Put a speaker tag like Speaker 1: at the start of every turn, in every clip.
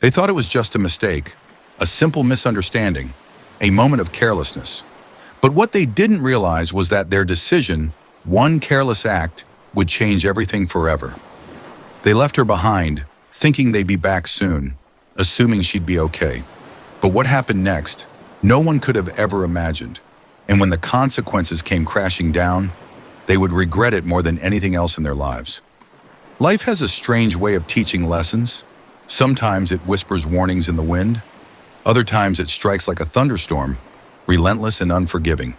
Speaker 1: They thought it was just a mistake, a simple misunderstanding, a moment of carelessness. But what they didn't realize was that their decision, one careless act, would change everything forever. They left her behind, thinking they'd be back soon, assuming she'd be okay. But what happened next, no one could have ever imagined. And when the consequences came crashing down, they would regret it more than anything else in their lives. Life has a strange way of teaching lessons. Sometimes it whispers warnings in the wind. Other times it strikes like a thunderstorm, relentless and unforgiving.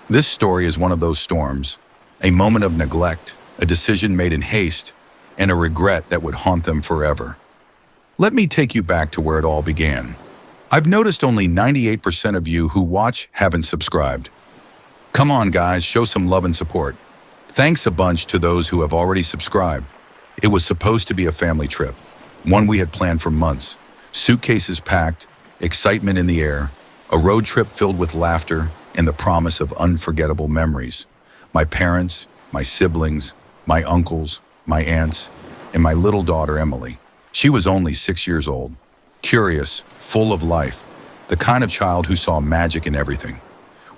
Speaker 1: This story is one of those storms, a moment of neglect, a decision made in haste, and a regret that would haunt them forever. Let me take you back to where it all began. I've noticed only 98% of you who watch haven't subscribed. Come on, guys, show some love and support. Thanks a bunch to those who have already subscribed. It was supposed to be a family trip, one we had planned for months. Suitcases packed, excitement in the air, a road trip filled with laughter and the promise of unforgettable memories. My parents, my siblings, my uncles, my aunts, and my little daughter Emily. She was only 6 years old, curious, full of life, the kind of child who saw magic in everything.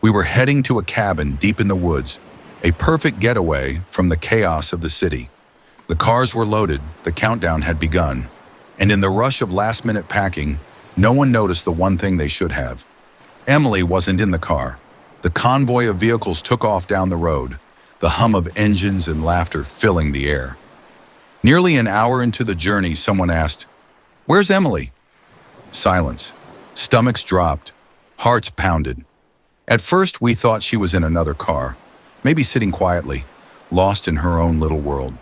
Speaker 1: We were heading to a cabin deep in the woods, a perfect getaway from the chaos of the city. The cars were loaded, the countdown had begun, and in the rush of last-minute packing, no one noticed the one thing they should have. Emily wasn't in the car. The convoy of vehicles took off down the road, the hum of engines and laughter filling the air. Nearly an hour into the journey, someone asked, "Where's Emily?" Silence. Stomachs dropped. Hearts pounded. At first, we thought she was in another car, maybe sitting quietly, lost in her own little world.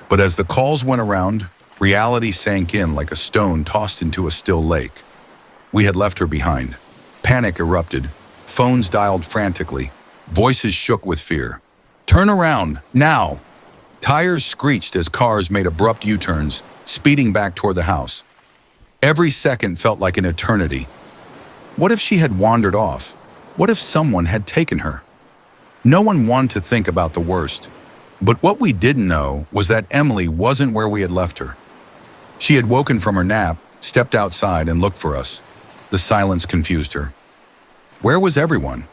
Speaker 1: But as the calls went around, reality sank in like a stone tossed into a still lake. We had left her behind. Panic erupted. Phones dialed frantically. Voices shook with fear. "Turn around, now!" Tires screeched as cars made abrupt U-turns, speeding back toward the house. Every second felt like an eternity. What if she had wandered off? What if someone had taken her? No one wanted to think about the worst. But what we didn't know was that Emily wasn't where we had left her. She had woken from her nap, stepped outside, and looked for us. The silence confused her. Where was everyone?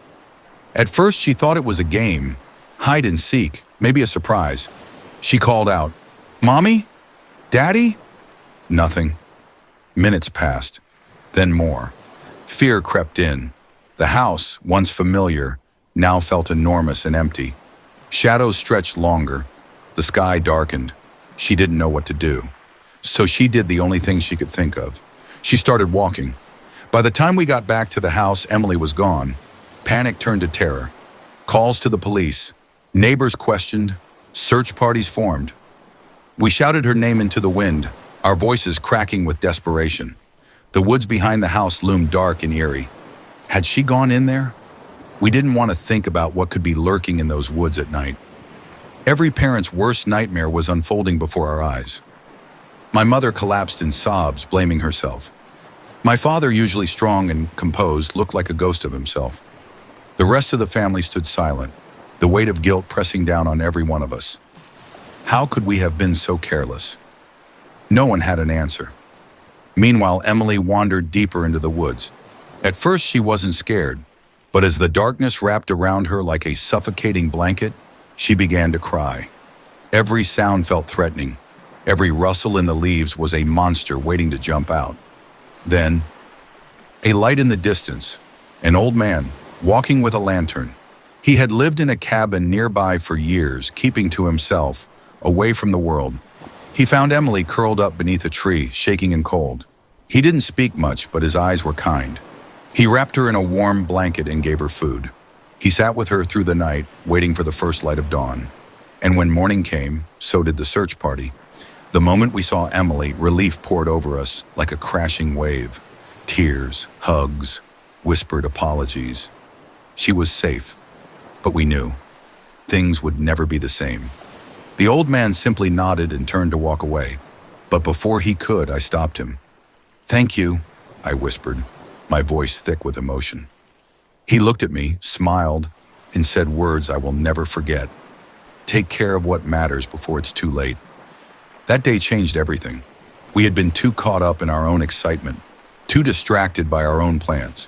Speaker 1: At first, she thought it was a game, hide and seek, maybe a surprise. She called out, "Mommy? Daddy?" Nothing. Minutes passed, then more. Fear crept in. The house, once familiar, now felt enormous and empty. Shadows stretched longer. The sky darkened. She didn't know what to do. So she did the only thing she could think of. She started walking. By the time we got back to the house, Emily was gone. Panic turned to terror. Calls to the police. Neighbors questioned. Search parties formed. We shouted her name into the wind, our voices cracking with desperation. The woods behind the house loomed dark and eerie. Had she gone in there? We didn't want to think about what could be lurking in those woods at night. Every parent's worst nightmare was unfolding before our eyes. My mother collapsed in sobs, blaming herself. My father, usually strong and composed, looked like a ghost of himself. The rest of the family stood silent, the weight of guilt pressing down on every one of us. How could we have been so careless? No one had an answer. Meanwhile, Emily wandered deeper into the woods. At first, she wasn't scared, but as the darkness wrapped around her like a suffocating blanket, she began to cry. Every sound felt threatening. Every rustle in the leaves was a monster waiting to jump out. Then, a light in the distance, an old man, walking with a lantern. He had lived in a cabin nearby for years, keeping to himself, away from the world. He found Emily curled up beneath a tree, shaking and cold. He didn't speak much, but his eyes were kind. He wrapped her in a warm blanket and gave her food. He sat with her through the night, waiting for the first light of dawn. And when morning came, so did the search party. The moment we saw Emily, relief poured over us like a crashing wave. Tears, hugs, whispered apologies. She was safe, but we knew things would never be the same. The old man simply nodded and turned to walk away. But before he could, I stopped him. "Thank you," I whispered, my voice thick with emotion. He looked at me, smiled, and said words I will never forget. "Take care of what matters before it's too late." That day changed everything. We had been too caught up in our own excitement, too distracted by our own plans,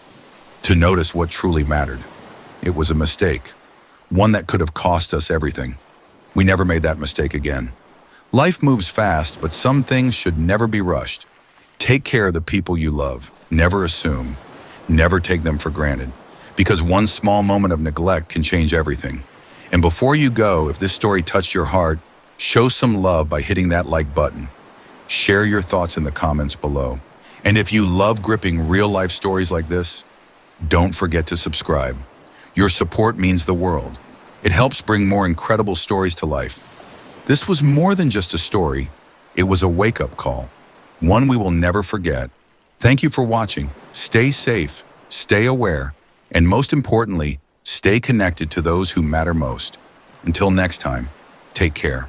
Speaker 1: to notice what truly mattered. It was a mistake, one that could have cost us everything. We never made that mistake again. Life moves fast, but some things should never be rushed. Take care of the people you love. Never assume. Never take them for granted. Because one small moment of neglect can change everything. And before you go, if this story touched your heart, show some love by hitting that like button. Share your thoughts in the comments below. And if you love gripping real-life stories like this, don't forget to subscribe. Your support means the world. It helps bring more incredible stories to life. This was more than just a story. It was a wake-up call, one we will never forget. Thank you for watching. Stay safe, stay aware, and most importantly, stay connected to those who matter most. Until next time, take care.